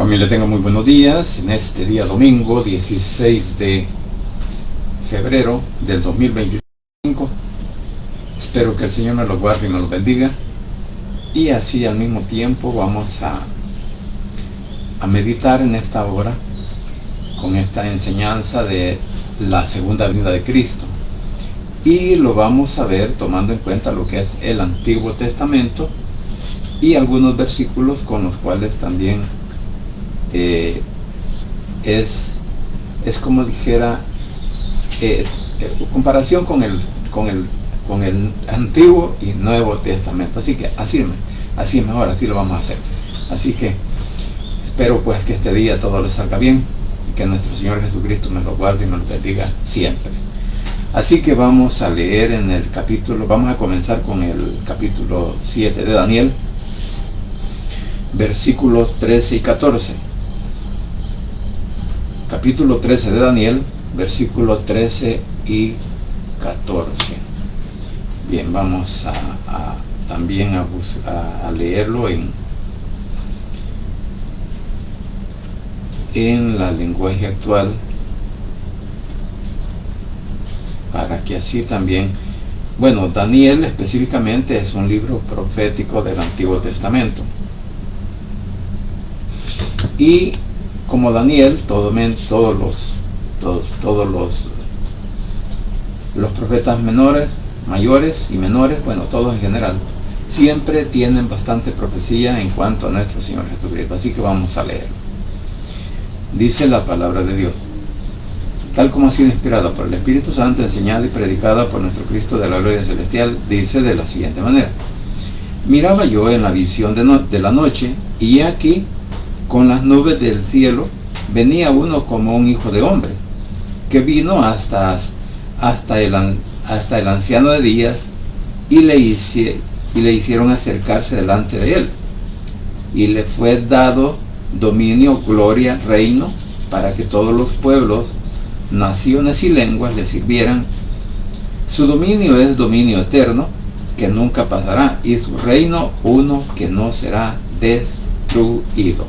Familia, tenga muy buenos días en este día domingo 16 de febrero del 2025. Espero que el Señor nos lo guarde y nos lo bendiga, y así al mismo tiempo vamos a meditar en esta hora con esta enseñanza de la segunda venida de Cristo, y lo vamos a ver tomando en cuenta lo que es el Antiguo Testamento y algunos versículos con los cuales también es como dijera comparación con el Antiguo y Nuevo Testamento. Así que así es mejor, así lo vamos a hacer. Así que espero pues que este día todo le salga bien y que nuestro Señor Jesucristo nos lo guarde y nos lo bendiga siempre. Así que vamos a leer en el capítulo, vamos a comenzar con el capítulo 7 de Daniel, versículos 13 y 14. Capítulo 13 de Daniel, versículos 13 y 14. Bien, vamos también a leerlo en la lenguaje actual, para que así también, bueno, Daniel específicamente es un libro profético del Antiguo Testamento, y como Daniel, todos los profetas mayores y menores, bueno, todos en general, siempre tienen bastante profecía en cuanto a nuestro Señor Jesucristo. Así que vamos a leerlo. Dice la palabra de Dios: tal como ha sido inspirada por el Espíritu Santo, enseñada y predicada por nuestro Cristo de la gloria celestial, dice de la siguiente manera: miraba yo en la visión de la noche, y he aquí, con las nubes del cielo, venía uno como un hijo de hombre, que vino hasta el anciano de días, y le hicieron acercarse delante de él, y le fue dado dominio, gloria, reino, para que todos los pueblos, naciones y lenguas le sirvieran. Su dominio es dominio eterno, que nunca pasará, y su reino uno que no será destruido.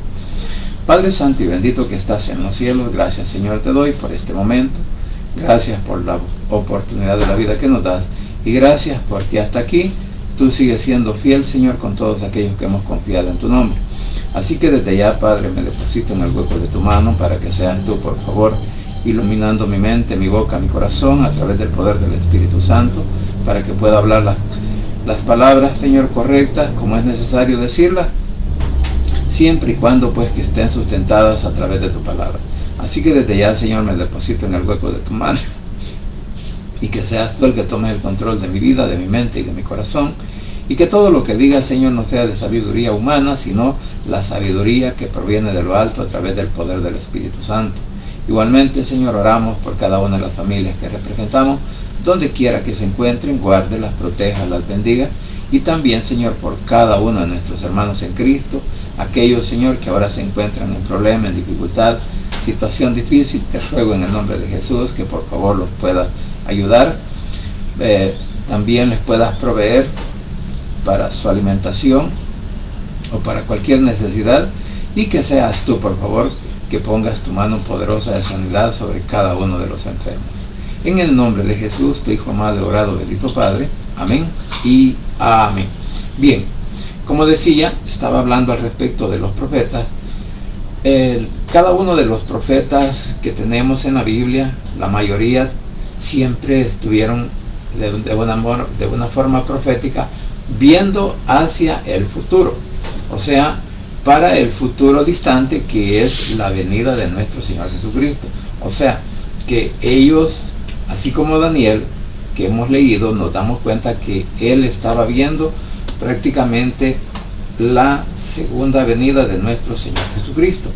Padre santo y bendito que estás en los cielos, gracias Señor te doy por este momento, gracias por la oportunidad de la vida que nos das, y gracias porque hasta aquí tú sigues siendo fiel, Señor, con todos aquellos que hemos confiado en tu nombre. Así que desde ya, Padre, me deposito en el hueco de tu mano para que seas tú, por favor, iluminando mi mente, mi boca, mi corazón, a través del poder del Espíritu Santo, para que pueda hablar las palabras, Señor, correctas, como es necesario decirlas, siempre y cuando pues que estén sustentadas a través de tu palabra. Así que desde ya, Señor, me deposito en el hueco de tu mano, y que seas tú el que tomes el control de mi vida, de mi mente y de mi corazón, y que todo lo que diga, Señor, no sea de sabiduría humana, sino la sabiduría que proviene de lo alto a través del poder del Espíritu Santo. Igualmente, Señor, oramos por cada una de las familias que representamos, donde quiera que se encuentren, guárdelas, protéjalas, bendiga, y también, Señor, por cada uno de nuestros hermanos en Cristo, aquellos, Señor, que ahora se encuentran en problema, en dificultad, situación difícil, te ruego en el nombre de Jesús que por favor los puedas ayudar, también les puedas proveer para su alimentación o para cualquier necesidad, y que seas tú, por favor, que pongas tu mano poderosa de sanidad sobre cada uno de los enfermos. En el nombre de Jesús, tu Hijo amado, orado, bendito Padre. Amén y amén. Bien, como decía, estaba hablando al respecto de los profetas. Cada uno de los profetas que tenemos en la Biblia, la mayoría siempre estuvieron de una forma profética, viendo hacia el futuro, o sea, para el futuro distante, que es la venida de nuestro Señor Jesucristo. O sea, que ellos, así como Daniel, que hemos leído, nos damos cuenta que él estaba viendo prácticamente la segunda venida de nuestro Señor Jesucristo.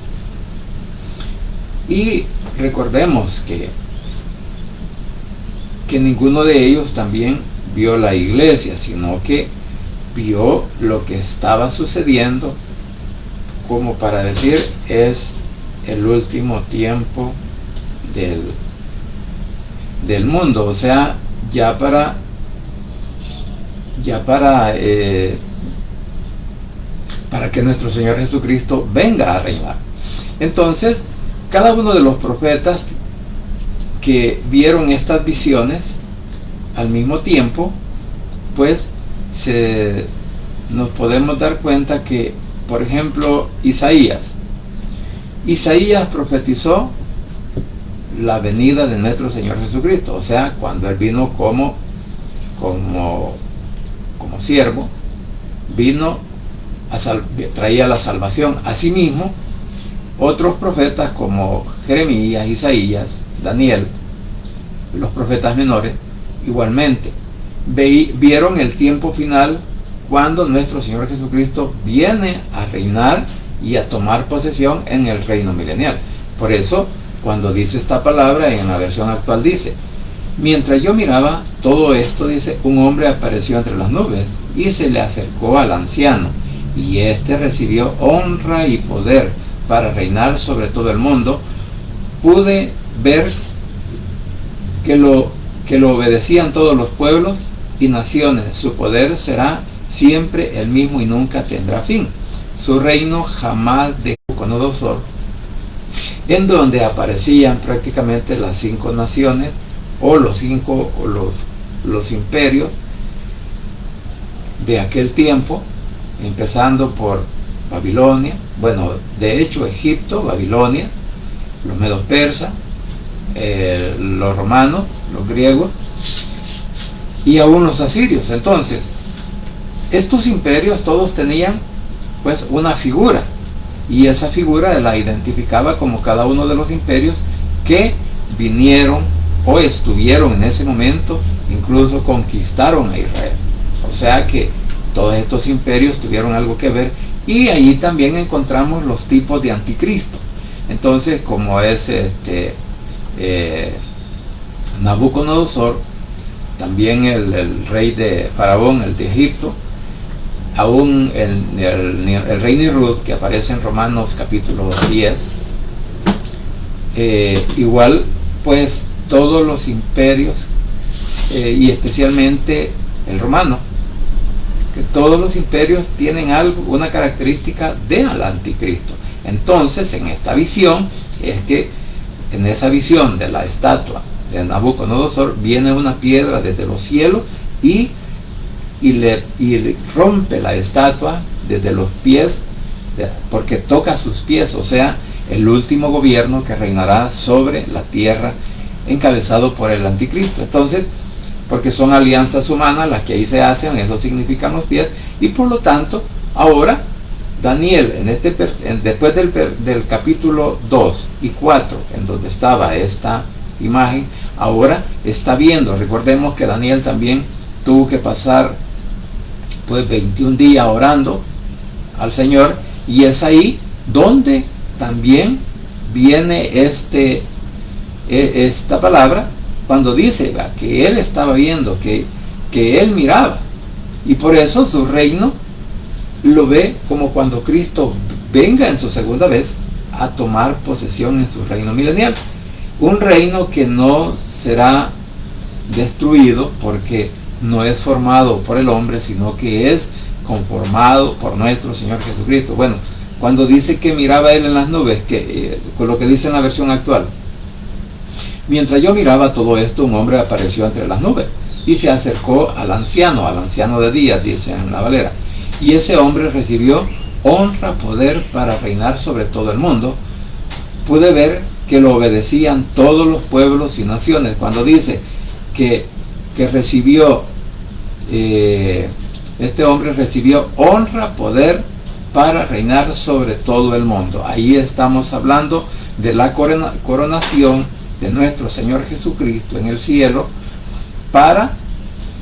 Y recordemos que ninguno de ellos también vio la iglesia, sino que vio lo que estaba sucediendo, como para decir, es el último tiempo del mundo, o sea, ya para que nuestro Señor Jesucristo venga a reinar. Entonces, cada uno de los profetas que vieron estas visiones al mismo tiempo, pues nos podemos dar cuenta que, por ejemplo, Isaías profetizó la venida de nuestro Señor Jesucristo, o sea, cuando Él vino como siervo, traía la salvación. Asimismo, otros profetas como Jeremías, Isaías, Daniel, los profetas menores, igualmente vieron el tiempo final, cuando nuestro Señor Jesucristo viene a reinar y a tomar posesión en el reino milenial. Por eso, cuando dice esta palabra, en la versión actual dice: mientras yo miraba todo esto, dice, un hombre apareció entre las nubes y se le acercó al anciano, y éste recibió honra y poder para reinar sobre todo el mundo. Pude ver que lo obedecían todos los pueblos y naciones. Su poder será siempre el mismo y nunca tendrá fin. Su reino jamás de Nabucodonosor, en donde aparecían prácticamente las 5 naciones, o los imperios de aquel tiempo, empezando por Babilonia, bueno, de hecho Egipto, Babilonia, los medos persas, los romanos, los griegos y aún los asirios. Entonces, estos imperios todos tenían pues una figura, y esa figura la identificaba como cada uno de los imperios que vinieron o estuvieron en ese momento, incluso conquistaron a Israel. O sea que todos estos imperios tuvieron algo que ver, y allí también encontramos los tipos de anticristo. Entonces, como es Nabucodonosor, también el rey de Faraón, el de Egipto, aún el rey Nirud, que aparece en Romanos capítulo 10, igual pues todos los imperios, y especialmente el romano, que todos los imperios tienen una característica del anticristo. Entonces, en esta visión, es que en esa visión de la estatua de Nabucodonosor, viene una piedra desde los cielos y le rompe la estatua desde los pies, porque toca sus pies, o sea, el último gobierno que reinará sobre la tierra, encabezado por el anticristo. Entonces, porque son alianzas humanas las que ahí se hacen, eso significan los pies, y por lo tanto, ahora Daniel, después del capítulo 2 y 4, en donde estaba esta imagen, ahora está viendo. Recordemos que Daniel también tuvo que pasar pues 21 días orando al Señor, y es ahí donde también viene esta palabra, cuando dice que él estaba viendo, que él miraba, y por eso su reino lo ve como cuando Cristo venga en su segunda vez a tomar posesión en su reino milenial. Un reino que no será destruido, porque no es formado por el hombre, sino que es conformado por nuestro Señor Jesucristo. Bueno, cuando dice que miraba él en las nubes, con lo que dice en la versión actual: mientras yo miraba todo esto, un hombre apareció entre las nubes y se acercó al anciano de días, dice en la Valera, y ese hombre recibió honra, poder para reinar sobre todo el mundo. Pude ver que lo obedecían todos los pueblos y naciones. Cuando dice que recibió, este hombre recibió honra, poder para reinar sobre todo el mundo. Ahí estamos hablando de la coronación de nuestro Señor Jesucristo en el cielo, para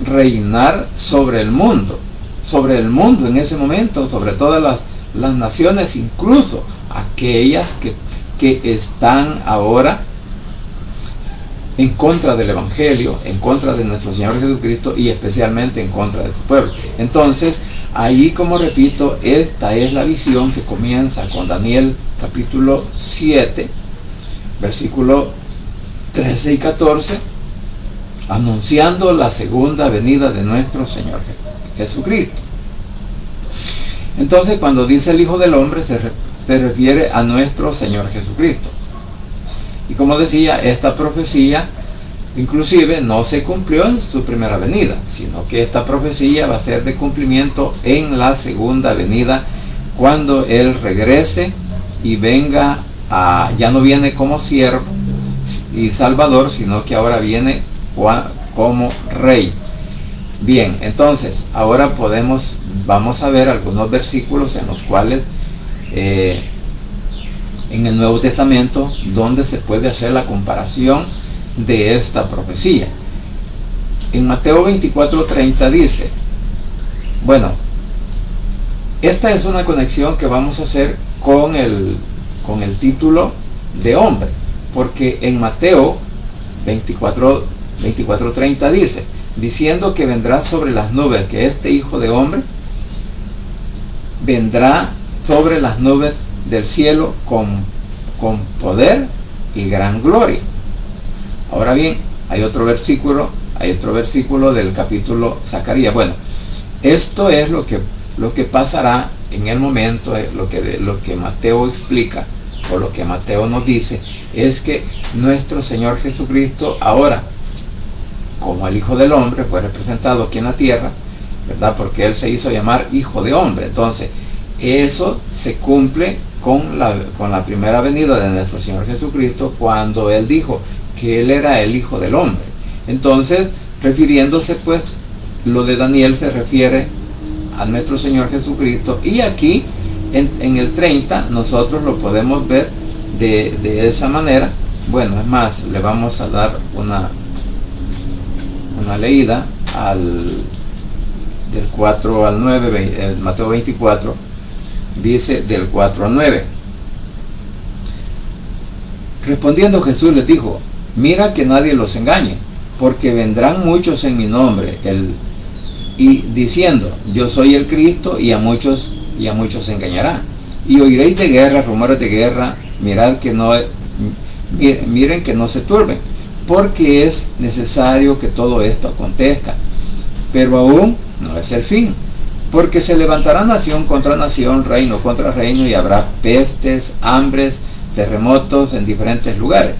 reinar sobre el mundo en ese momento, sobre todas las naciones, incluso aquellas que están ahora en contra del Evangelio, en contra de nuestro Señor Jesucristo, y especialmente en contra de su pueblo. Entonces, ahí, como repito, esta es la visión que comienza con Daniel capítulo 7, versículo 13 y 14, anunciando la segunda venida de nuestro Señor Jesucristo. Entonces, cuando dice el Hijo del Hombre, se refiere a nuestro Señor Jesucristo. Y como decía, esta profecía inclusive no se cumplió en su primera venida, sino que esta profecía va a ser de cumplimiento en la segunda venida, cuando Él regrese y venga ya no viene como siervo y salvador, sino que ahora viene como rey. Bien, entonces ahora vamos a ver algunos versículos en los cuales en el Nuevo Testamento donde se puede hacer la comparación de esta profecía. En Mateo 24:30 dice, bueno, esta es una conexión que vamos a hacer con el título de hombre, porque en Mateo 24:30 dice, diciendo que vendrá sobre las nubes, que este Hijo de Hombre vendrá sobre las nubes del cielo con poder y gran gloria. Ahora bien, hay otro versículo del capítulo Zacarías. Bueno, esto es lo que pasará en el momento, lo que Mateo explica, o lo que Mateo nos dice, es que nuestro Señor Jesucristo ahora, como el Hijo del Hombre, fue representado aquí en la tierra, ¿verdad? Porque Él se hizo llamar Hijo de Hombre. Entonces, eso se cumple con la primera venida de nuestro Señor Jesucristo, cuando Él dijo que Él era el Hijo del Hombre. Entonces, refiriéndose pues, lo de Daniel se refiere a nuestro Señor Jesucristo, y aquí en el 30 nosotros lo podemos ver de esa manera. Bueno, es más, le vamos a dar una leída del 4 al 9, Mateo 24, dice del 4 al 9. Respondiendo Jesús les dijo, mira que nadie los engañe, porque vendrán muchos en mi nombre, y diciendo, yo soy el Cristo, y a muchos engañará. Y oiréis de guerra, rumores de guerra, miren que no se turben, porque es necesario que todo esto acontezca, pero aún no es el fin, porque se levantará nación contra nación, reino contra reino, y habrá pestes, hambres, terremotos en diferentes lugares,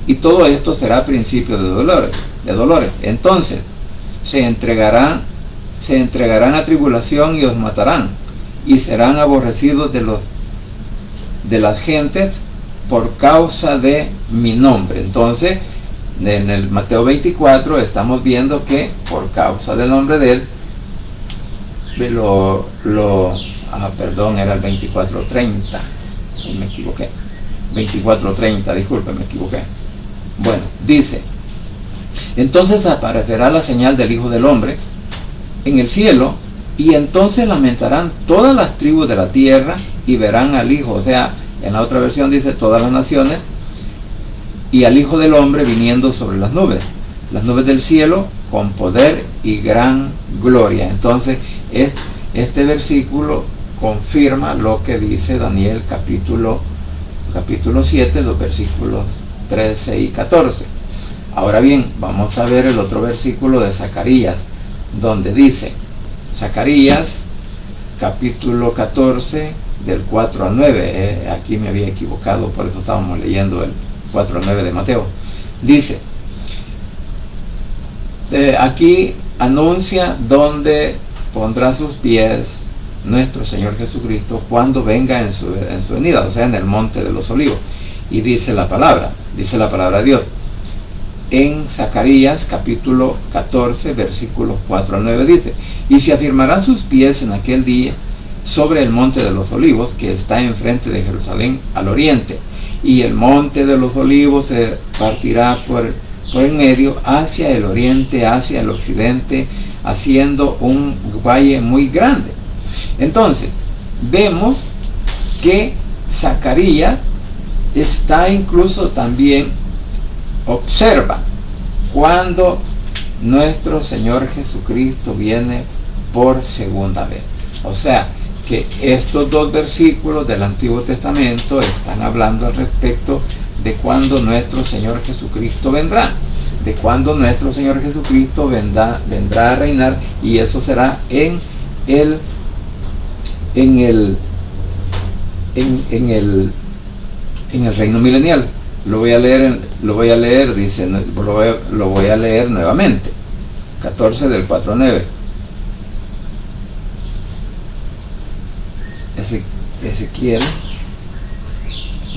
y todo esto será principio de dolores. Entonces se entregarán a tribulación y os matarán, y serán aborrecidos de las gentes por causa de mi nombre. Entonces, en el Mateo 24 estamos viendo que por causa del nombre de Él, era el 24:30, me equivoqué, 24:30, disculpen, me equivoqué. Bueno, dice, entonces aparecerá la señal del Hijo del Hombre en el cielo, y entonces lamentarán todas las tribus de la tierra, y verán al Hijo, o sea, en la otra versión dice todas las naciones, y al Hijo del Hombre viniendo sobre las nubes del cielo, con poder y gran gloria. Entonces, este versículo confirma lo que dice Daniel capítulo 7, los versículos 13 y 14. Ahora bien, vamos a ver el otro versículo de Zacarías, donde dice, Zacarías capítulo 14, del 4 al 9, aquí me había equivocado, por eso estábamos leyendo el 4 al 9 de Mateo. Dice, aquí anuncia dónde pondrá sus pies nuestro Señor Jesucristo cuando venga en su venida, o sea, en el monte de los olivos. Y dice la palabra de Dios en Zacarías capítulo 14, versículos 4 al 9, dice, y se afirmarán sus pies en aquel día sobre el monte de los olivos, que está enfrente de Jerusalén al oriente, y el monte de los olivos se partirá por en medio hacia el oriente, hacia el occidente, haciendo un valle muy grande. Entonces, vemos que Zacarías está incluso también, observa, cuando nuestro Señor Jesucristo viene por segunda vez. O sea, que estos dos versículos del Antiguo Testamento están hablando al respecto de cuando nuestro Señor Jesucristo vendrá, de cuando nuestro Señor Jesucristo vendrá a reinar, y eso será en en el reino milenial. Lo voy a leer, dice, lo voy a leer nuevamente. 14 del 4:9. Ezequiel,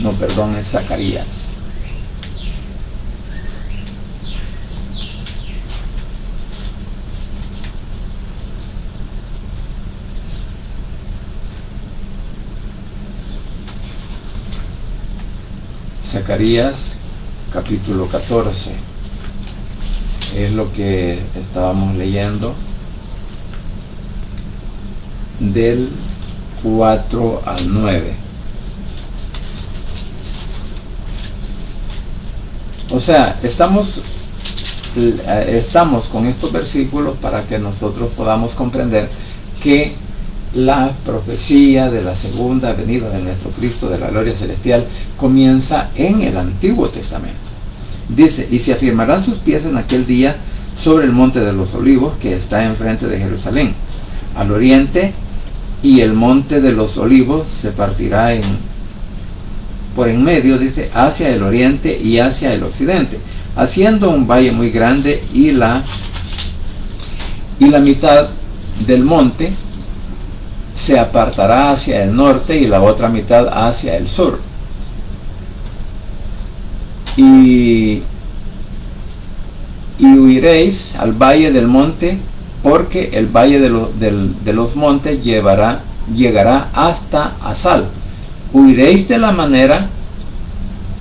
no, perdón, es Zacarías. Zacarías capítulo 14 es lo que estábamos leyendo, del 4 al 9. O sea, estamos con estos versículos para que nosotros podamos comprender que la profecía de la segunda venida de nuestro Cristo de la gloria celestial comienza en el Antiguo Testamento. Dice, y se afirmarán sus pies en aquel día sobre el monte de los olivos que está enfrente de Jerusalén, al oriente, y el monte de los olivos se partirá por en medio, dice, hacia el oriente y hacia el occidente, haciendo un valle muy grande, y la mitad del monte se apartará hacia el norte y la otra mitad hacia el sur. Y huiréis al valle del monte, porque el valle de los montes llegará hasta Asal. Huiréis de la manera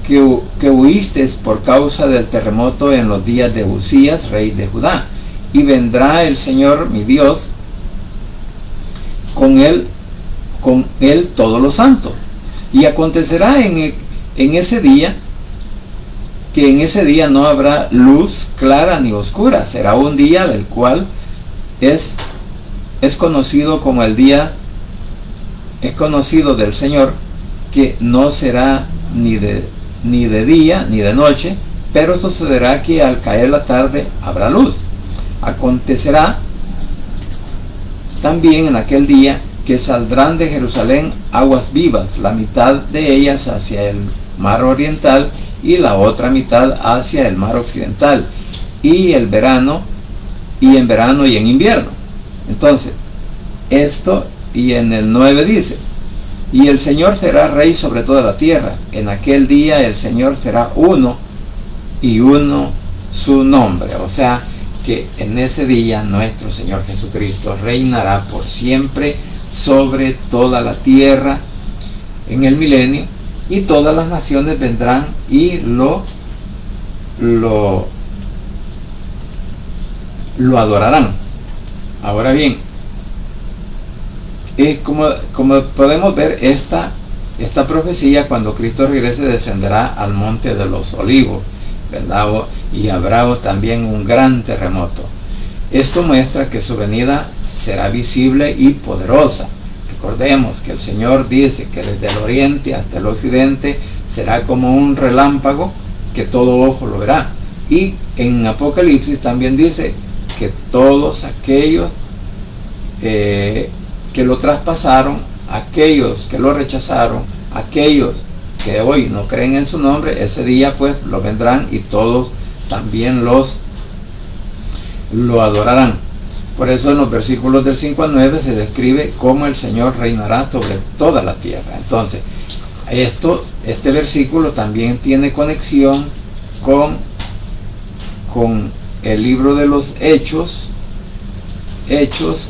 que huisteis por causa del terremoto en los días de Uzías, rey de Judá. Y vendrá el Señor mi Dios, con él todos los santos. Y acontecerá en ese día, que en ese día no habrá luz clara ni oscura. Será un día el cual es conocido como el día, es conocido del Señor, que no será ni de día ni de noche, pero sucederá que al caer la tarde habrá luz. Acontecerá también en aquel día que saldrán de Jerusalén aguas vivas, la mitad de ellas hacia el mar oriental y la otra mitad hacia el mar occidental, y en verano y en invierno. Entonces, esto, y en el 9 dice, y el Señor será rey sobre toda la tierra. En aquel día el Señor será uno, y uno su nombre. O sea, que en ese día nuestro Señor Jesucristo reinará por siempre sobre toda la tierra en el milenio, y todas las naciones vendrán y lo adorarán. Ahora bien, como podemos ver, esta profecía, cuando Cristo regrese, descenderá al monte de los olivos, ¿verdad? Y habrá también un gran terremoto. Esto muestra que su venida será visible y poderosa. Recordemos que el Señor dice que desde el oriente hasta el occidente será como un relámpago, que todo ojo lo verá. Y en Apocalipsis también dice que todos aquellos que lo traspasaron, aquellos que lo rechazaron, aquellos que hoy no creen en su nombre, ese día pues lo vendrán y todos también lo adorarán. Por eso en los versículos del 5 al 9 se describe cómo el Señor reinará sobre toda la tierra. Entonces, este versículo también tiene conexión con el libro de los Hechos,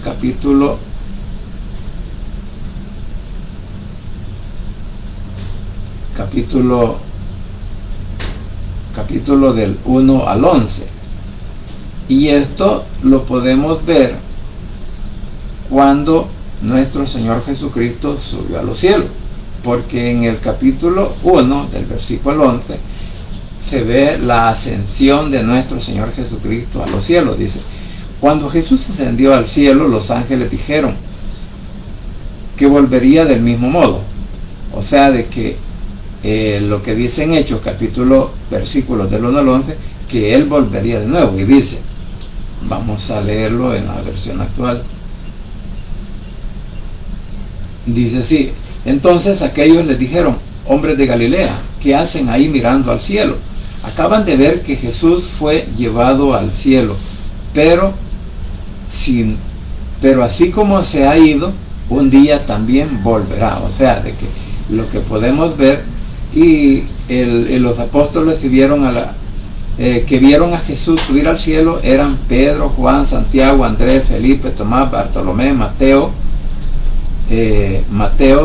capítulo del 1 al 11. Y esto lo podemos ver cuando nuestro Señor Jesucristo subió a los cielos, porque en el capítulo 1 del versículo 11 se ve la ascensión de nuestro Señor Jesucristo a los cielos. Dice, cuando Jesús ascendió al cielo, los ángeles dijeron que volvería del mismo modo. O sea, de que lo que dice en Hechos, versículos del 1 al 11, que Él volvería de nuevo. Y dice, vamos a leerlo en la versión actual. Dice así, Entonces aquellos les dijeron: hombres de Galilea, ¿qué hacen ahí mirando al cielo? Acaban de ver que Jesús fue llevado al cielo, pero así como se ha ido, un día también volverá. O sea, de que lo que podemos ver, y los apóstoles que vieron a Jesús subir al cielo eran Pedro, Juan, Santiago, Andrés, Felipe, Tomás, Bartolomé, Mateo,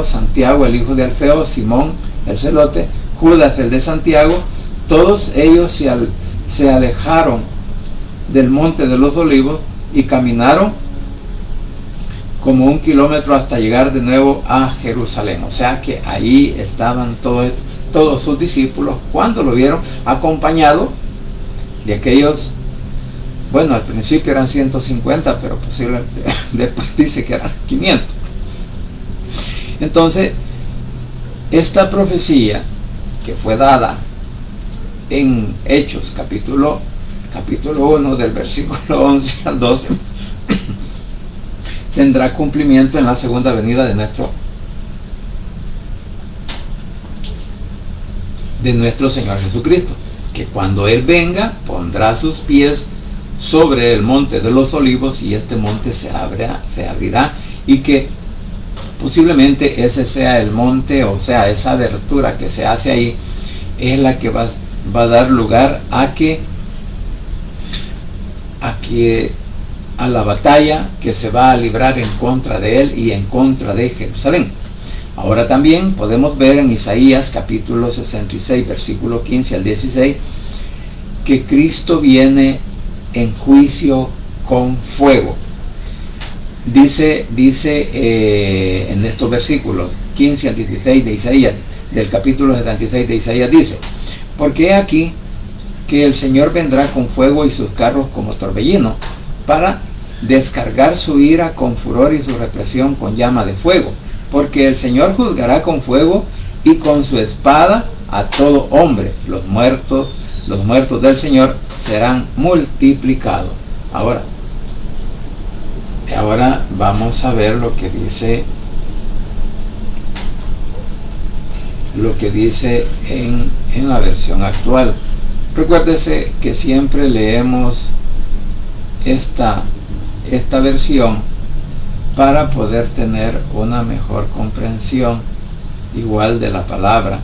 Santiago el hijo de Alfeo, Simón el celote, Judas el de Santiago. Todos ellos se alejaron del monte de los olivos y caminaron como 1 kilómetro hasta llegar de nuevo a Jerusalén. O sea que ahí estaban todos sus discípulos cuando lo vieron, acompañado de aquellos, bueno, al principio eran 150, pero posiblemente después dice que eran 500. Entonces, esta profecía que fue dada en Hechos, capítulo 1, del versículo 11 al 12, tendrá cumplimiento en la segunda venida de nuestro Señor Jesucristo, que cuando Él venga pondrá sus pies sobre el monte de los olivos y este monte se abrirá, y que posiblemente ese sea el monte, o sea, esa abertura que se hace ahí es la que va a dar lugar a la batalla que se va a librar en contra de él y en contra de Jerusalén. Ahora también podemos ver en Isaías capítulo 66, versículo 15 al 16, que Cristo viene en juicio con fuego. Dice en estos versículos 15 al 16 de Isaías, del capítulo 76 de Isaías, dice: porque he aquí que el Señor vendrá con fuego y sus carros como torbellino, para descargar su ira con furor y su represión con llama de fuego. Porque el Señor juzgará con fuego y con su espada a todo hombre. Los muertos del Señor serán multiplicados. Ahora vamos a ver lo que dice en la versión actual. Recuérdese que siempre leemos esta versión para poder tener una mejor comprensión igual de la palabra,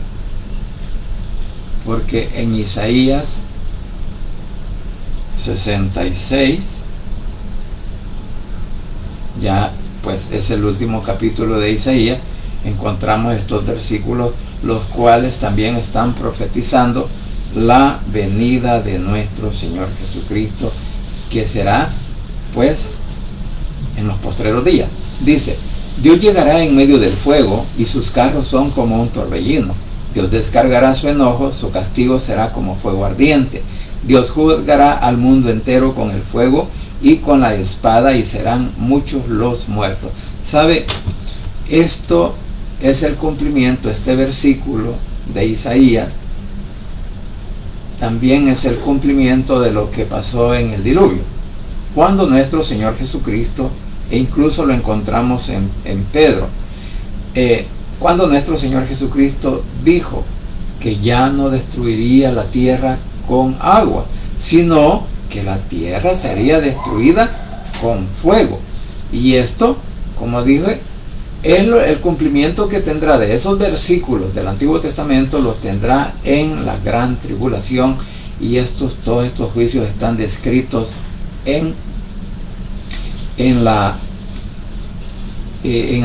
porque en Isaías 66, ya pues es el último capítulo de Isaías, encontramos estos versículos, los cuales también están profetizando la venida de nuestro Señor Jesucristo, que será pues en los postreros días. Dice: Dios llegará en medio del fuego y sus carros son como un torbellino. Dios descargará su enojo, su castigo será como fuego ardiente. Dios juzgará al mundo entero con el fuego y con la espada, y serán muchos los muertos. ¿Sabe? Esto es el cumplimiento, este versículo de Isaías también es el cumplimiento de lo que pasó en el diluvio, cuando nuestro Señor Jesucristo, e incluso lo encontramos en Pedro, cuando nuestro Señor Jesucristo dijo que ya no destruiría la tierra con agua, sino que la tierra sería destruida con fuego. Y esto, como dije, es el cumplimiento que tendrá de esos versículos del Antiguo Testamento, los tendrá en la gran tribulación, y todos estos juicios están descritos en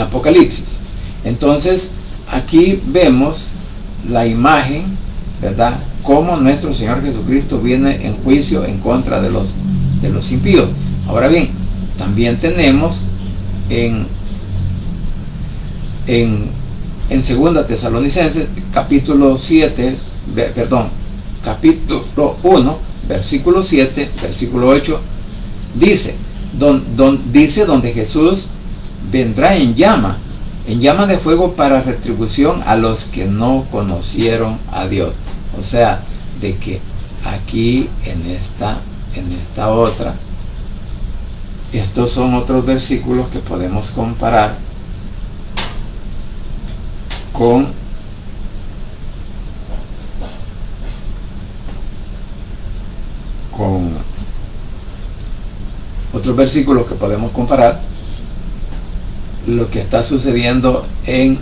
Apocalipsis. Entonces aquí vemos la imagen, ¿verdad?, cómo nuestro Señor Jesucristo viene en juicio en contra de los impíos. Ahora bien, también tenemos en 2 Tesalonicenses capítulo 1, versículo 7, versículo 8, dice donde Jesús vendrá en llama de fuego para retribución a los que no conocieron a Dios. O sea, de que aquí en esta otra, estos son otros versículos que podemos comparar con otros versículos que podemos comparar lo que está sucediendo en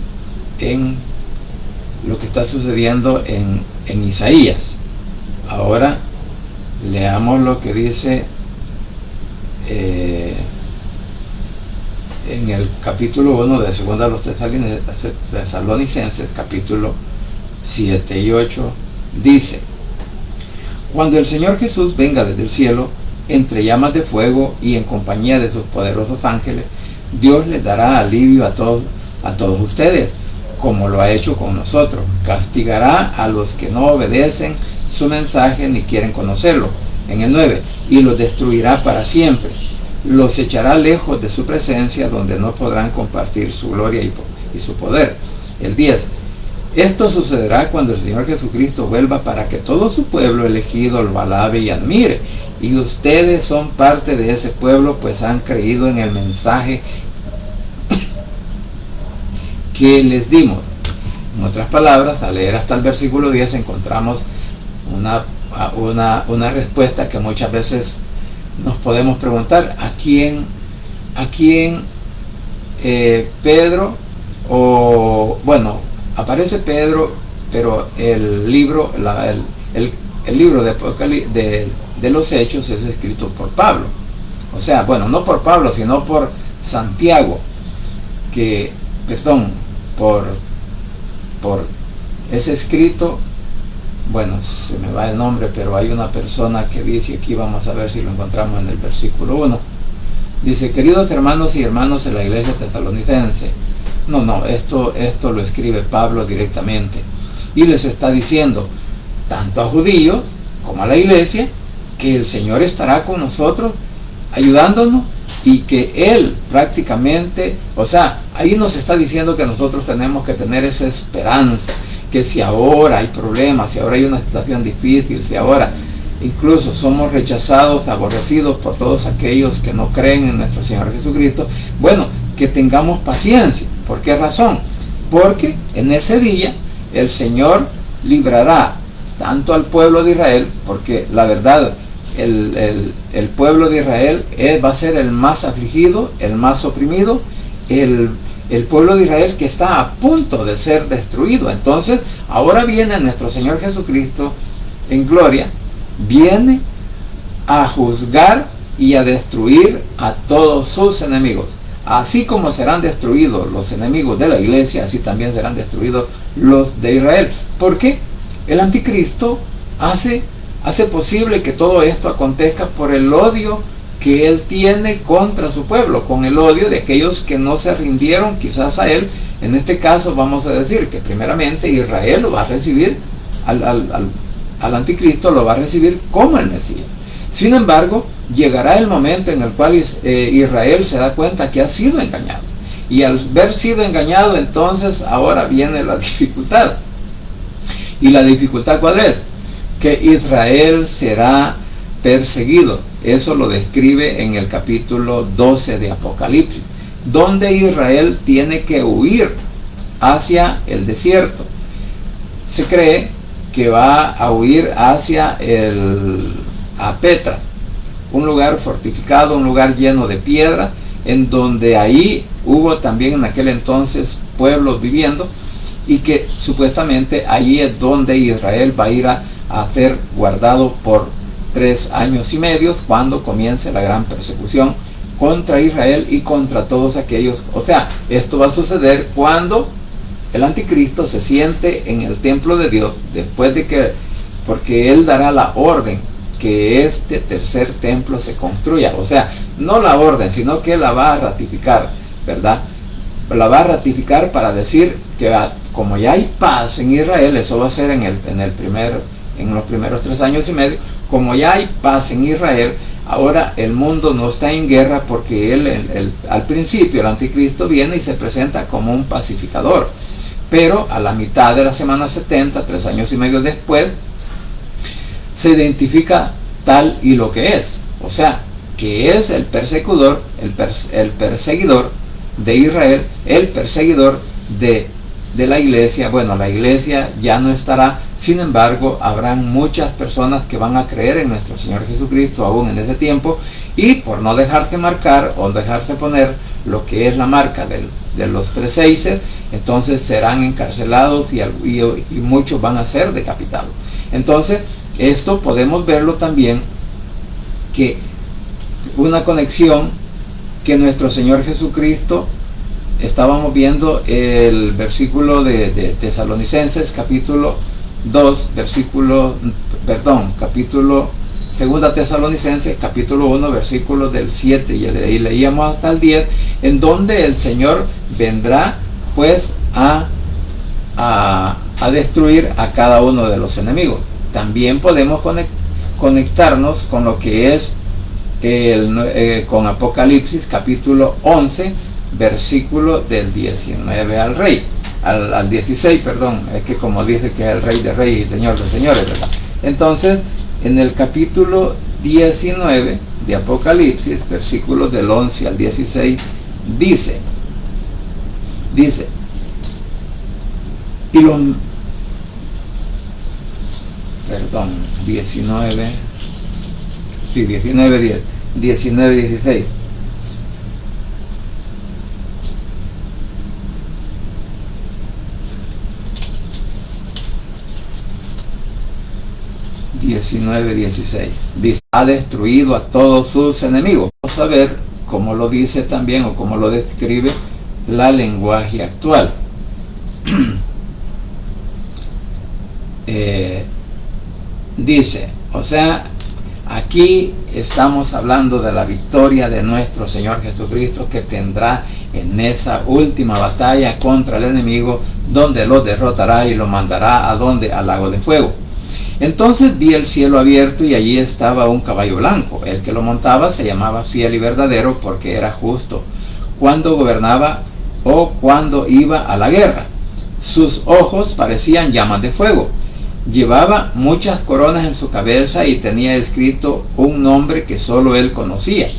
Isaías. Ahora leamos lo que dice en el capítulo 1 de 2 de los Tesalonicenses, capítulo 7 y 8, dice: cuando el Señor Jesús venga desde el cielo, entre llamas de fuego y en compañía de sus poderosos ángeles, Dios les dará alivio a todos ustedes, como lo ha hecho con nosotros. Castigará a los que no obedecen su mensaje ni quieren conocerlo. En el 9, y los destruirá para siempre. Los echará lejos de su presencia, donde no podrán compartir su gloria y su poder. El 10, esto sucederá cuando el Señor Jesucristo vuelva, para que todo su pueblo elegido lo alabe y admire. Y ustedes son parte de ese pueblo, pues han creído en el mensaje que les dimos. En otras palabras, al leer hasta el versículo 10 encontramos una respuesta que muchas veces nos podemos preguntar: ¿a quién Pedro? O bueno, aparece Pedro, pero el libro de los Hechos es escrito por Pablo. O sea, bueno, no por Pablo, sino por Santiago, es escrito, bueno, se me va el nombre, pero hay una persona que dice, aquí vamos a ver si lo encontramos en el versículo 1, dice: queridos hermanos y hermanas de la iglesia tesalonicense. No, esto lo escribe Pablo directamente, y les está diciendo, tanto a judíos como a la iglesia, que el Señor estará con nosotros, ayudándonos, y que Él prácticamente, o sea, ahí nos está diciendo que nosotros tenemos que tener esa esperanza, que si ahora hay problemas, si ahora hay una situación difícil, si ahora incluso somos rechazados, aborrecidos por todos aquellos que no creen en nuestro Señor Jesucristo, bueno, que tengamos paciencia. ¿Por qué razón? Porque en ese día el Señor librará tanto al pueblo de Israel, porque la verdad, el pueblo de Israel va a ser el más afligido, el más oprimido, el pueblo de Israel que está a punto de ser destruido. Entonces, ahora viene nuestro Señor Jesucristo en gloria, viene a juzgar y a destruir a todos sus enemigos. Así como serán destruidos los enemigos de la iglesia, así también serán destruidos los de Israel. ¿Por qué? El anticristo hace posible que todo esto acontezca por el odio que él tiene contra su pueblo, con el odio de aquellos que no se rindieron quizás a él. En este caso vamos a decir que primeramente Israel lo va a recibir, al anticristo lo va a recibir como el Mesías. Sin embargo, llegará el momento en el cual Israel se da cuenta que ha sido engañado. Y al haber sido engañado, entonces ahora viene la dificultad. ¿Y la dificultad cuál es? Que Israel será perseguido. Eso lo describe en el capítulo 12 de Apocalipsis, donde Israel tiene que huir hacia el desierto. Se cree que va a huir hacia a Petra, un lugar fortificado, un lugar lleno de piedra, en donde ahí hubo también en aquel entonces pueblos viviendo, y que supuestamente allí es donde Israel va a ir a ser guardado por 3 años y medio, cuando comience la gran persecución contra Israel y contra todos aquellos. O sea, esto va a suceder cuando el anticristo se siente en el templo de Dios, después de que, porque él dará la orden que este tercer templo se construya. O sea, no la orden, sino que la va a ratificar, ¿verdad? La va a ratificar para decir que como ya hay paz en Israel, eso va a ser en los primeros 3 años y medio, como ya hay paz en Israel, ahora el mundo no está en guerra, porque al principio el anticristo viene y se presenta como un pacificador, pero a la mitad de la semana 70, 3 años y medio después, se identifica tal y lo que es, o sea, que es el perseguidor de Israel, el perseguidor de de la iglesia, bueno, la iglesia ya no estará, sin embargo, habrán muchas personas que van a creer en nuestro Señor Jesucristo aún en ese tiempo, y por no dejarse marcar o dejarse poner lo que es la marca de los 3 seises, entonces serán encarcelados y muchos van a ser decapitados. Entonces, esto podemos verlo también, que una conexión que nuestro Señor Jesucristo, estábamos viendo el versículo de Tesalonicenses, capítulo 2, capítulo 2 Tesalonicenses, capítulo 1, versículos del 7 y leíamos hasta el 10, en donde el Señor vendrá pues a destruir a cada uno de los enemigos. También podemos conectarnos con lo que es con Apocalipsis capítulo 11, versículo del 19 al 16, perdón, es que como dice que es el Rey de Reyes y Señor de Señores, ¿verdad? Entonces, en el capítulo 19 de Apocalipsis, versículos del 11 al 16, dice, y los, perdón, 19, sí, 19, 10, 19, 16. Dice, ha destruido a todos sus enemigos. Vamos a ver cómo lo dice también, o cómo lo describe la lenguaje actual. Dice, o sea, aquí estamos hablando de la victoria de nuestro Señor Jesucristo, que tendrá en esa última batalla contra el enemigo, donde lo derrotará y lo mandará a donde, al lago de fuego. Entonces vi el cielo abierto, y allí estaba un caballo blanco. El que lo montaba se llamaba Fiel y Verdadero, porque era justo cuando gobernaba o cuando iba a la guerra. Sus ojos parecían llamas de fuego. Llevaba muchas coronas en su cabeza y tenía escrito un nombre que solo él conocía.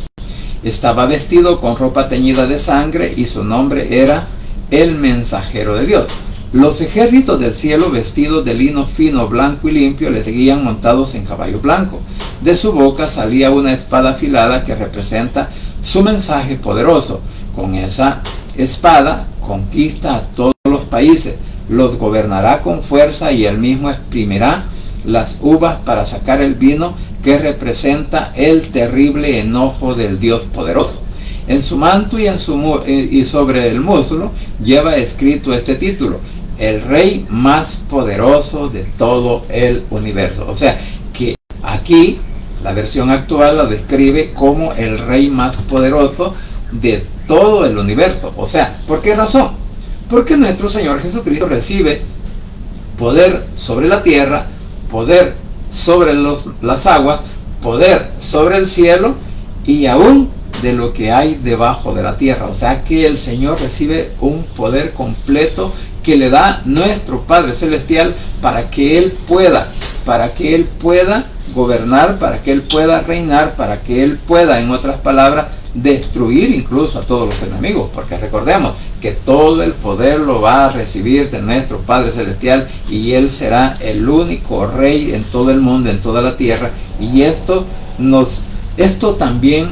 Estaba vestido con ropa teñida de sangre, y su nombre era el Mensajero de Dios. Los ejércitos del cielo, vestidos de lino fino, blanco y limpio, le seguían montados en caballo blanco. De su boca salía una espada afilada que representa su mensaje poderoso. Con esa espada conquista a todos los países, los gobernará con fuerza, y él mismo exprimirá las uvas para sacar el vino que representa el terrible enojo del Dios poderoso. En su manto y sobre el muslo lleva escrito este título: el Rey más poderoso de todo el universo. O sea, que aquí la versión actual lo describe como el Rey más poderoso de todo el universo. O sea, ¿por qué razón? Porque nuestro Señor Jesucristo recibe poder sobre la tierra, poder sobre las aguas, poder sobre el cielo, y aún de lo que hay debajo de la tierra. O sea que el Señor recibe un poder completo que le da nuestro Padre Celestial para que Él pueda gobernar, para que Él pueda reinar, para que Él pueda, en otras palabras, destruir incluso a todos los enemigos. Porque recordemos que todo el poder lo va a recibir de nuestro Padre Celestial, y Él será el único Rey en todo el mundo, en toda la tierra. Y esto también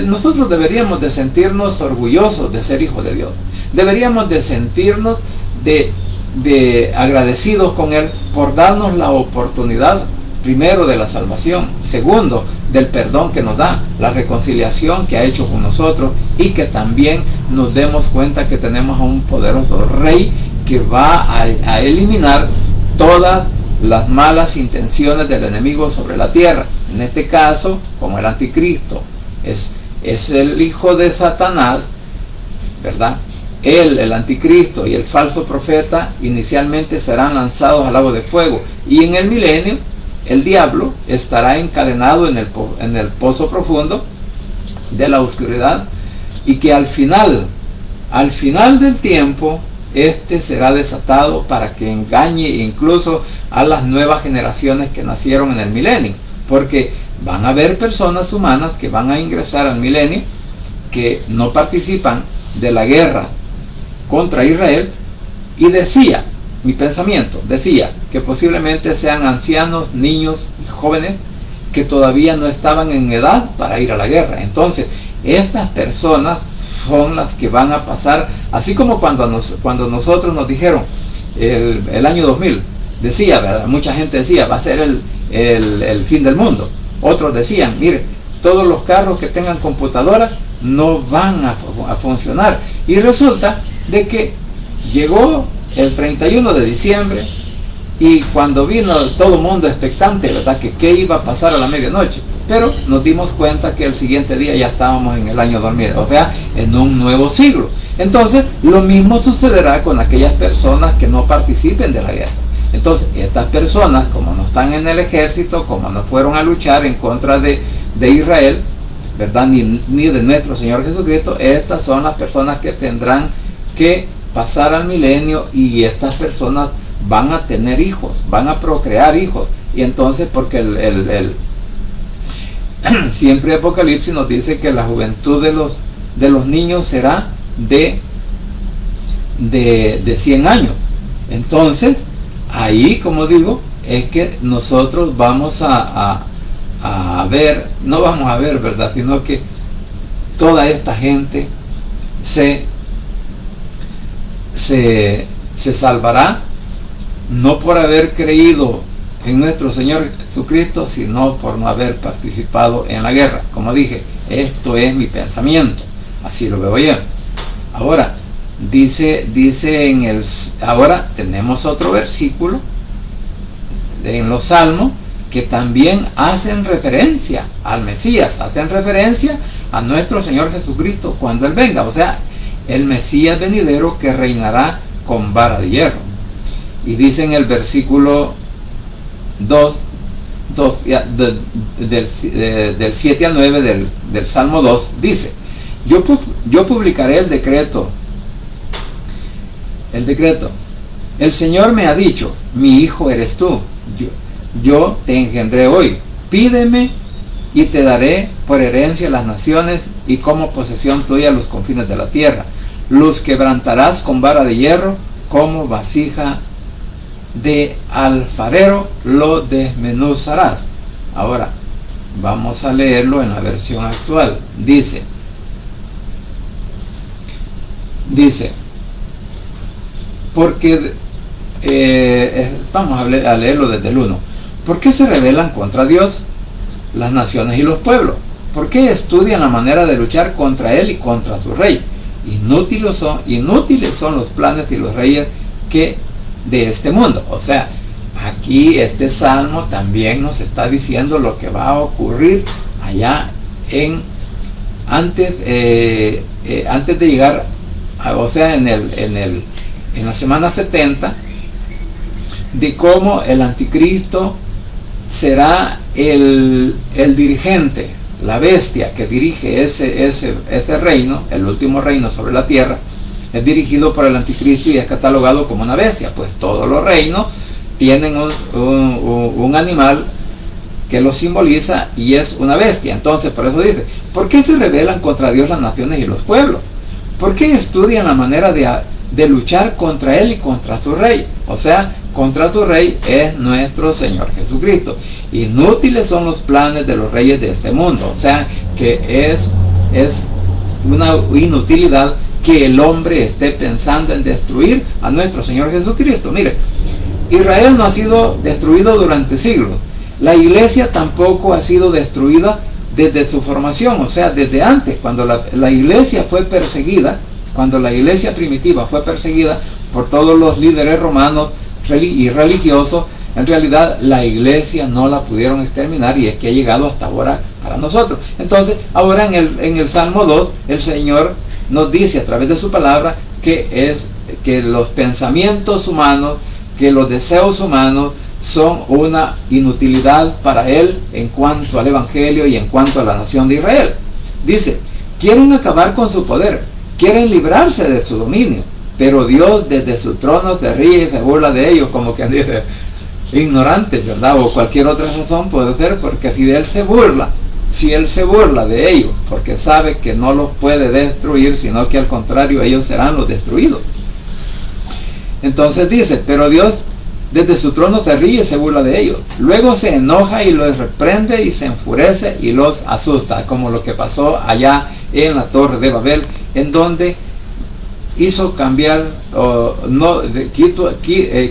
nosotros deberíamos de sentirnos orgullosos de ser hijos de Dios. Deberíamos de sentirnos de agradecidos con Él por darnos la oportunidad, primero, de la salvación, segundo, del perdón que nos da, la reconciliación que ha hecho con nosotros, y que también nos demos cuenta que tenemos a un poderoso Rey que va a eliminar todas las malas intenciones del enemigo sobre la tierra. En este caso, como el anticristo es el hijo de Satanás, ¿verdad? Él, el anticristo, y el falso profeta inicialmente serán lanzados al lago de fuego, y en el milenio el diablo estará encadenado en el pozo profundo de la oscuridad, y que al final del tiempo este será desatado para que engañe incluso a las nuevas generaciones que nacieron en el milenio, porque van a haber personas humanas que van a ingresar al milenio que no participan de la guerra contra Israel, Y decía, mi pensamiento, decía que posiblemente sean ancianos, niños y jóvenes que todavía no estaban en edad para ir a la guerra. Entonces, estas personas son las que van a pasar, así como cuando nosotros nos dijeron el año 2000, decía, ¿verdad? Mucha gente decía, va a ser el fin del mundo. Otros decían, mire, todos los carros que tengan computadora no van a funcionar. Y resulta de que llegó el 31 de diciembre y cuando vino todo el mundo expectante, ¿verdad?, que qué iba a pasar a la medianoche. Pero nos dimos cuenta que el siguiente día ya estábamos en el año 2000, o sea, en un nuevo siglo. Entonces, lo mismo sucederá con aquellas personas que no participen de la guerra. Entonces, estas personas, como no están en el ejército, como no fueron a luchar en contra de Israel, ¿verdad?, ni de nuestro Señor Jesucristo, estas son las personas que tendrán que pasar al milenio, y estas personas van a tener hijos, van a procrear hijos. Y entonces, porque siempre Apocalipsis nos dice que la juventud de los niños será de 100 años. Entonces, ahí, como digo, es que nosotros vamos a ver, no vamos a ver, ¿verdad?, sino que toda esta gente se salvará, no por haber creído en nuestro Señor Jesucristo, sino por no haber participado en la guerra. Como dije, esto es mi pensamiento, así lo veo yo. Ahora, ahora tenemos otro versículo en los Salmos que también hacen referencia al Mesías, hacen referencia a nuestro Señor Jesucristo cuando Él venga, o sea, el Mesías venidero que reinará con vara de hierro. Y dice en el versículo 2 del 7 al 9 del Salmo 2, dice, yo publicaré el decreto, el Señor me ha dicho, mi hijo eres tú, yo te engendré hoy, pídeme y te daré por herencia las naciones y como posesión tuya los confines de la tierra. Los quebrantarás con vara de hierro, como vasija de alfarero lo desmenuzarás. Ahora, vamos a leerlo en la versión actual. Dice, porque, vamos a leerlo desde el 1. ¿Por qué se rebelan contra Dios las naciones y los pueblos? ¿Por qué estudian la manera de luchar contra Él y contra su rey? Inútiles son los planes y los reyes de este mundo. O sea, aquí este salmo también nos está diciendo lo que va a ocurrir allá antes de llegar, o sea, en la semana 70, de cómo el anticristo será el dirigente, la bestia que dirige ese reino, el último reino sobre la tierra. Es dirigido por el anticristo y es catalogado como una bestia. Pues todos los reinos tienen un animal que lo simboliza y es una bestia. Entonces, por eso dice, ¿por qué se rebelan contra Dios las naciones y los pueblos? ¿Por qué estudian la manera de luchar contra Él y contra su rey? O sea, contra su rey es nuestro Señor Jesucristo. Inútiles son los planes de los reyes de este mundo. O sea, que es una inutilidad que el hombre esté pensando en destruir a nuestro Señor Jesucristo. Mire, Israel no ha sido destruido durante siglos. La iglesia tampoco ha sido destruida desde su formación, o sea, desde antes, cuando la iglesia fue perseguida, cuando la iglesia primitiva fue perseguida por todos los líderes romanos y religiosos. En realidad la iglesia no la pudieron exterminar y es que ha llegado hasta ahora para nosotros. Entonces, ahora en el Salmo 2, el Señor nos dice a través de su palabra que los pensamientos humanos, que los deseos humanos son una inutilidad para Él en cuanto al Evangelio y en cuanto a la nación de Israel. Dice, quieren acabar con su poder, quieren librarse de su dominio, pero Dios desde su trono se ríe y se burla de ellos, como quien dice, ignorantes, ¿verdad? O cualquier otra razón puede ser, porque si Él se burla de ellos, porque sabe que no los puede destruir, sino que al contrario ellos serán los destruidos. Entonces dice, pero Dios desde su trono se ríe y se burla de ellos. Luego se enoja y los reprende y se enfurece y los asusta, como lo que pasó allá en la Torre de Babel, en donde hizo cambiar,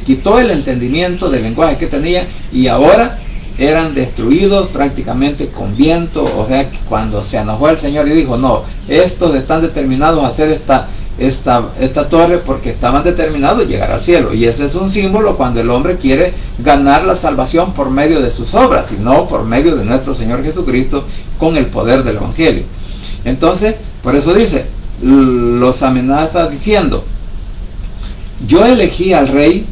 quitó el entendimiento del lenguaje que tenía, y ahora eran destruidos prácticamente con viento. O sea, que cuando se enojó el Señor y dijo, no, estos están determinados a hacer esta torre porque estaban determinados a llegar al cielo. Y ese es un símbolo cuando el hombre quiere ganar la salvación por medio de sus obras y no por medio de nuestro Señor Jesucristo con el poder del Evangelio. Entonces, por eso dice, los amenaza diciendo, yo elegí al rey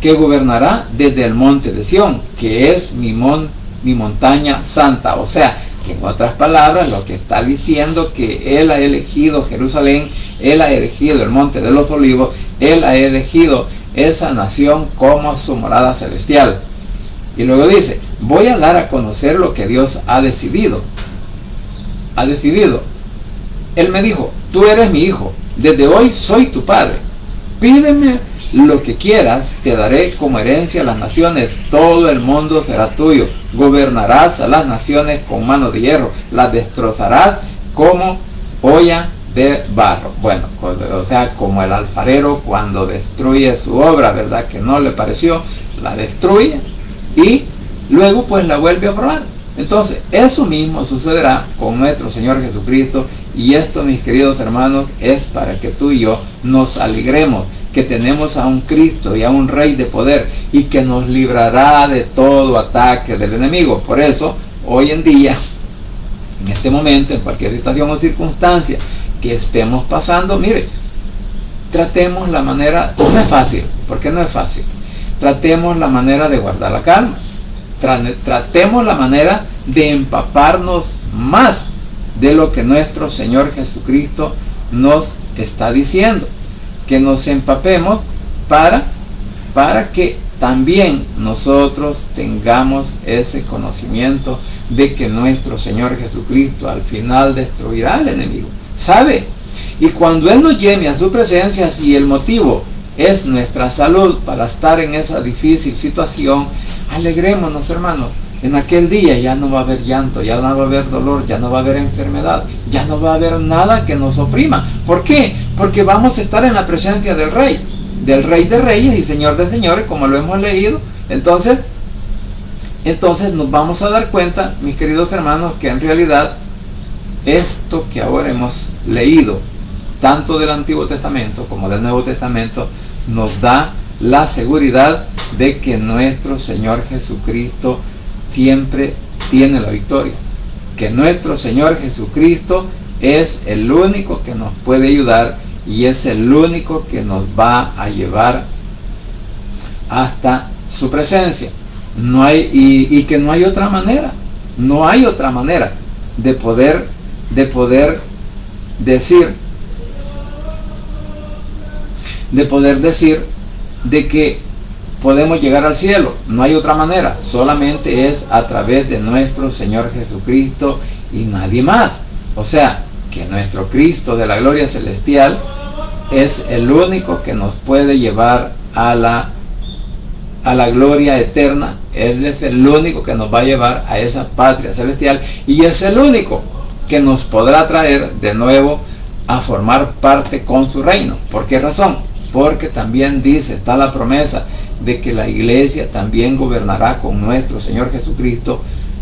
que gobernará desde el monte de Sión, que es mi montaña santa. O sea, que en otras palabras lo que está diciendo, que él ha elegido Jerusalén, él ha elegido el monte de los olivos, él ha elegido esa nación como su morada celestial. Y luego dice, voy a dar a conocer lo que Dios ha decidido. Él me dijo, tú eres mi hijo, desde hoy soy tu padre. Pídeme lo que quieras, te daré como herencia a las naciones, todo el mundo será tuyo. Gobernarás a las naciones con mano de hierro, las destrozarás como olla de barro. Bueno, o sea, como el alfarero cuando destruye su obra, ¿verdad? Que no le pareció, la destruye y luego pues la vuelve a formar. Entonces, eso mismo sucederá con nuestro Señor Jesucristo, y esto, mis queridos hermanos, es para que tú y yo nos alegremos que tenemos a un Cristo y a un Rey de poder, y que nos librará de todo ataque del enemigo. Por eso, hoy en día, en este momento, en cualquier situación o circunstancia que estemos pasando, mire, tratemos la manera, no es fácil, porque no es fácil, tratemos la manera de guardar la calma. Tratemos la manera de empaparnos más de lo que nuestro Señor Jesucristo nos está diciendo, que nos empapemos para que también nosotros tengamos ese conocimiento de que nuestro Señor Jesucristo al final destruirá al enemigo, ¿sabe? Y cuando Él nos llame a su presencia, si el motivo es nuestra salud para estar en esa difícil situación, alegrémonos, hermanos. En aquel día ya no va a haber llanto, ya no va a haber dolor, ya no va a haber enfermedad, ya no va a haber nada que nos oprima. ¿Por qué? Porque vamos a estar en la presencia del Rey de Reyes y Señor de Señores, como lo hemos leído. Entonces nos vamos a dar cuenta, mis queridos hermanos, que en realidad esto que ahora hemos leído, tanto del Antiguo Testamento como del Nuevo Testamento, nos da la seguridad de que nuestro Señor Jesucristo siempre tiene la victoria, que nuestro Señor Jesucristo es el único que nos puede ayudar y es el único que nos va a llevar hasta su presencia. No hay, y que no hay otra manera, no hay otra manera de poder decir de que podemos llegar al cielo. No hay otra manera, solamente es a través de nuestro Señor Jesucristo y nadie más. O sea, que nuestro Cristo de la gloria celestial es el único que nos puede llevar a la gloria eterna. Él es el único que nos va a llevar a esa patria celestial, y es el único que nos podrá traer de nuevo a formar parte con su reino. ¿Por qué razón? Porque también dice, está la promesa de que la iglesia también gobernará con nuestro Señor Jesucristo,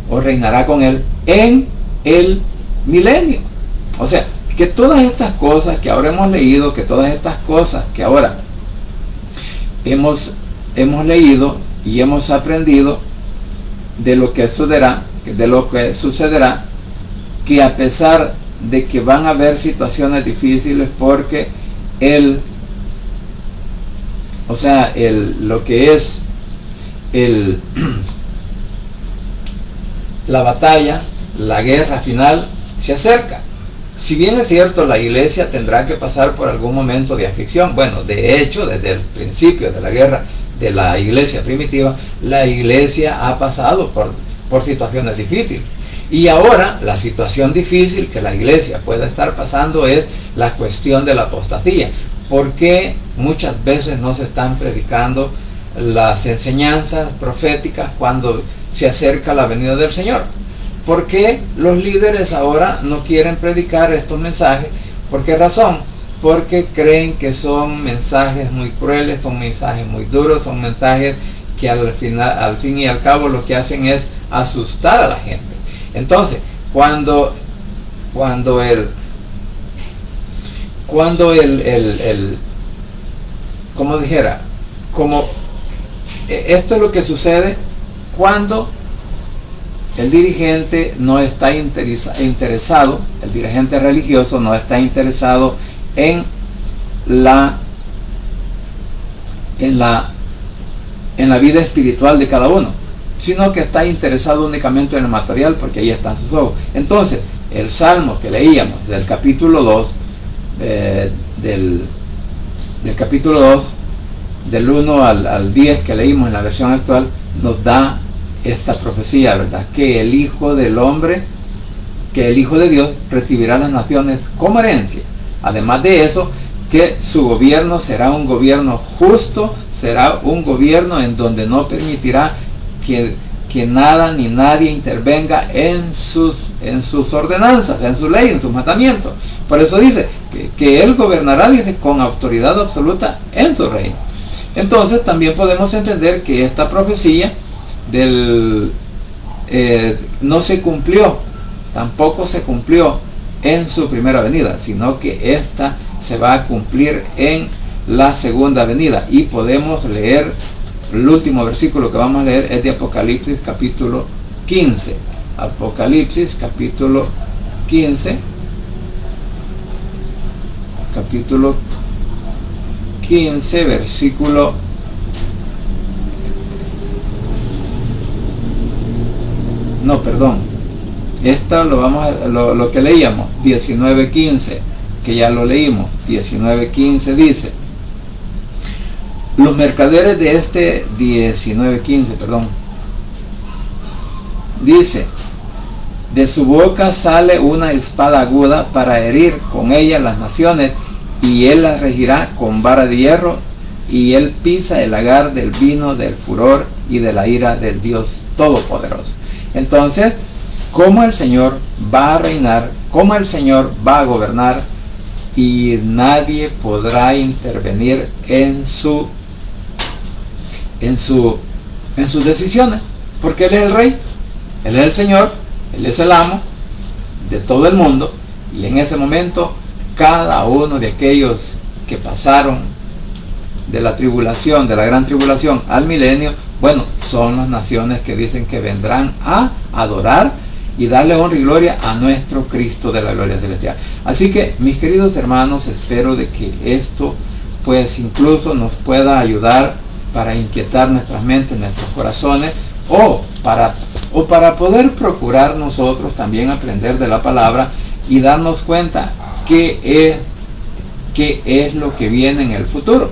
o reinará con Él en el milenio. O sea, que todas estas cosas que ahora hemos leído, que todas estas cosas que ahora hemos leído y hemos aprendido de lo que sucederá, que a pesar de que van a haber situaciones difíciles, porque lo que es la batalla, la guerra final se acerca. Si bien es cierto, la iglesia tendrá que pasar por algún momento de aflicción. Bueno, de hecho, desde el principio de la guerra de la iglesia primitiva, la iglesia ha pasado por situaciones difíciles. Y ahora la situación difícil que la iglesia pueda estar pasando es la cuestión de la apostasía. ¿Por qué muchas veces no se están predicando las enseñanzas proféticas cuando se acerca la venida del Señor. ¿Por qué los líderes ahora no quieren predicar estos mensajes? ¿Por qué razón? Porque creen que son mensajes muy crueles, son mensajes muy duros, son mensajes que al fin y al cabo lo que hacen es asustar a la gente. Entonces, cuando como dijera, esto es lo que sucede cuando el dirigente no está interesado, el dirigente religioso no está interesado en la vida espiritual de cada uno, sino que está interesado únicamente en el material, porque ahí están sus ojos. Entonces, el salmo que leíamos del capítulo 2, del capítulo 2, del 1 al 10 que leímos en la versión actual, nos da esta profecía, ¿verdad? Que el Hijo del Hombre, que el Hijo de Dios recibirá las naciones como herencia. Además de eso, que su gobierno será un gobierno justo, será un gobierno en donde no permitirá que nada ni nadie intervenga en sus ordenanzas, en su ley, en sus mandamientos. Por eso dice que Él gobernará, dice, con autoridad absoluta en su reino. Entonces también podemos entender que esta profecía no se cumplió, tampoco se cumplió en su primera venida, sino que esta se va a cumplir en la segunda venida. Y podemos leer, el último versículo que vamos a leer es de Apocalipsis capítulo 15. Apocalipsis capítulo 15. Capítulo 15, versículo no, perdón, esto lo que leíamos, 19:15, que ya lo leímos. 19:15 dice: los mercaderes de este 19:15, perdón, dice: de su boca sale una espada aguda para herir con ella las naciones, y Él las regirá con vara de hierro, y Él pisa el lagar del vino del furor y de la ira del Dios Todopoderoso. Entonces, ¿cómo el Señor va a reinar? ¿Cómo el Señor va a gobernar? Y nadie podrá intervenir en sus decisiones, porque Él es el Rey, Él es el Señor, Él es el amo de todo el mundo. Y en ese momento, cada uno de aquellos que pasaron de la tribulación, de la gran tribulación al milenio, bueno, son las naciones que dicen que vendrán a adorar y darle honra y gloria a nuestro Cristo de la gloria celestial. Así que, mis queridos hermanos, espero de que esto pues incluso nos pueda ayudar para inquietar nuestras mentes, nuestros corazones, o para poder procurar nosotros también aprender de la palabra y darnos cuenta qué es lo que viene en el futuro,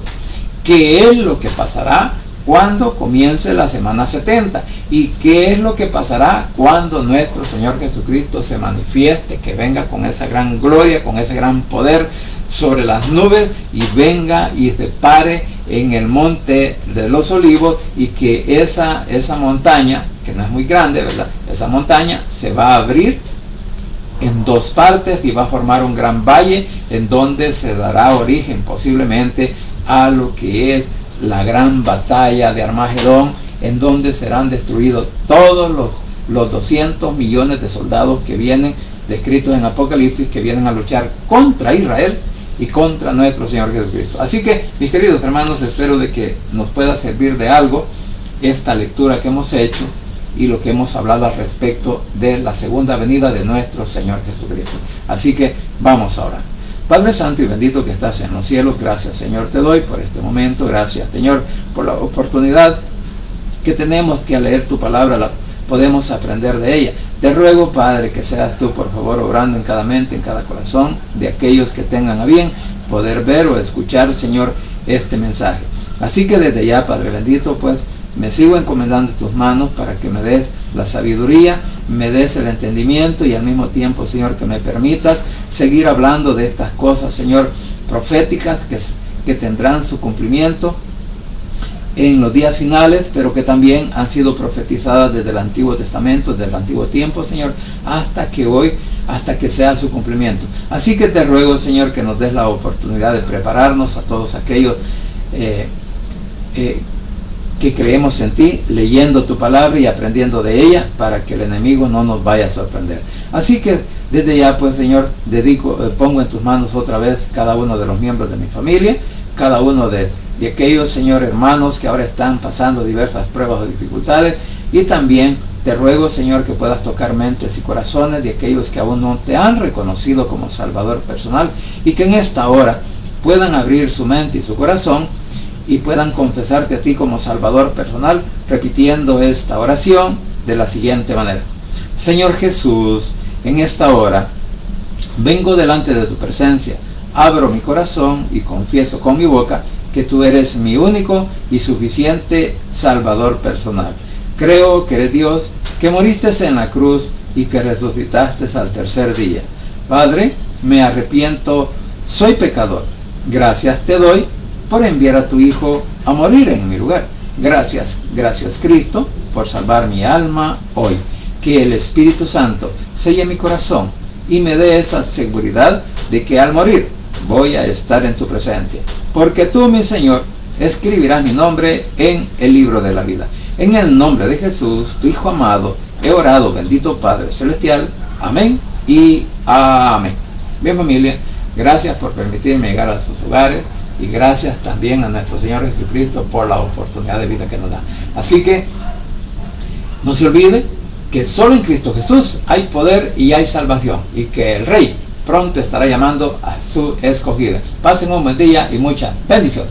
qué es lo que pasará cuando comience la semana 70, y qué es lo que pasará cuando nuestro Señor Jesucristo se manifieste, que venga con esa gran gloria, con ese gran poder sobre las nubes, y venga y se pare en el monte de los olivos, y que esa montaña, que no es muy grande, ¿verdad? Esa montaña se va a abrir en dos partes y va a formar un gran valle en donde se dará origen posiblemente a lo que es la gran batalla de Armagedón, en donde serán destruidos todos los 200 millones de soldados que vienen descritos en Apocalipsis, que vienen a luchar contra Israel y contra nuestro Señor Jesucristo. Así que, mis queridos hermanos, espero de que nos pueda servir de algo esta lectura que hemos hecho y lo que hemos hablado al respecto de la segunda venida de nuestro Señor Jesucristo. Así que vamos a orar. Padre Santo y bendito que estás en los cielos, gracias, Señor, te doy por este momento. Gracias, Señor, por la oportunidad que tenemos que al leer tu palabra podemos aprender de ella. Te ruego, Padre, que seas tú, por favor, obrando en cada mente, en cada corazón de aquellos que tengan a bien poder ver o escuchar, Señor, este mensaje. Así que desde ya, Padre bendito, pues me sigo encomendando tus manos para que me des la sabiduría, me des el entendimiento, y al mismo tiempo, Señor, que me permitas seguir hablando de estas cosas, Señor, proféticas que tendrán su cumplimiento en los días finales, pero que también han sido profetizadas desde el Antiguo Testamento, desde el Antiguo Tiempo, Señor, hasta que hoy, hasta que sea su cumplimiento. Así que te ruego, Señor, que nos des la oportunidad de prepararnos a todos aquellos que creemos en ti, leyendo tu palabra y aprendiendo de ella, para que el enemigo no nos vaya a sorprender. Así que desde ya, pues, Señor, pongo en tus manos otra vez cada uno de los miembros de mi familia, cada uno de aquellos, Señor, hermanos que ahora están pasando diversas pruebas o dificultades, y también te ruego, Señor, que puedas tocar mentes y corazones de aquellos que aún no te han reconocido como Salvador personal, y que en esta hora puedan abrir su mente y su corazón y puedan confesarte a ti como Salvador personal, repitiendo esta oración de la siguiente manera: Señor Jesús, en esta hora vengo delante de tu presencia, abro mi corazón y confieso con mi boca que tú eres mi único y suficiente Salvador personal. Creo que eres Dios, que moriste en la cruz y que resucitaste al tercer día. Padre, me arrepiento, soy pecador. Gracias te doy por enviar a tu Hijo a morir en mi lugar. Gracias Cristo, por salvar mi alma hoy. Que el Espíritu Santo selle mi corazón y me dé esa seguridad de que al morir voy a estar en tu presencia, porque tú, mi Señor, escribirás mi nombre en el libro de la vida. En el nombre de Jesús, tu Hijo amado, he orado, bendito Padre Celestial. Amén y amén. Bien, familia, gracias por permitirme llegar a sus hogares, y gracias también a nuestro Señor Jesucristo por la oportunidad de vida que nos da. Así que no se olvide que solo en Cristo Jesús hay poder y hay salvación, y que el Rey pronto estará llamando a su escogida. Pasen un buen día y muchas bendiciones.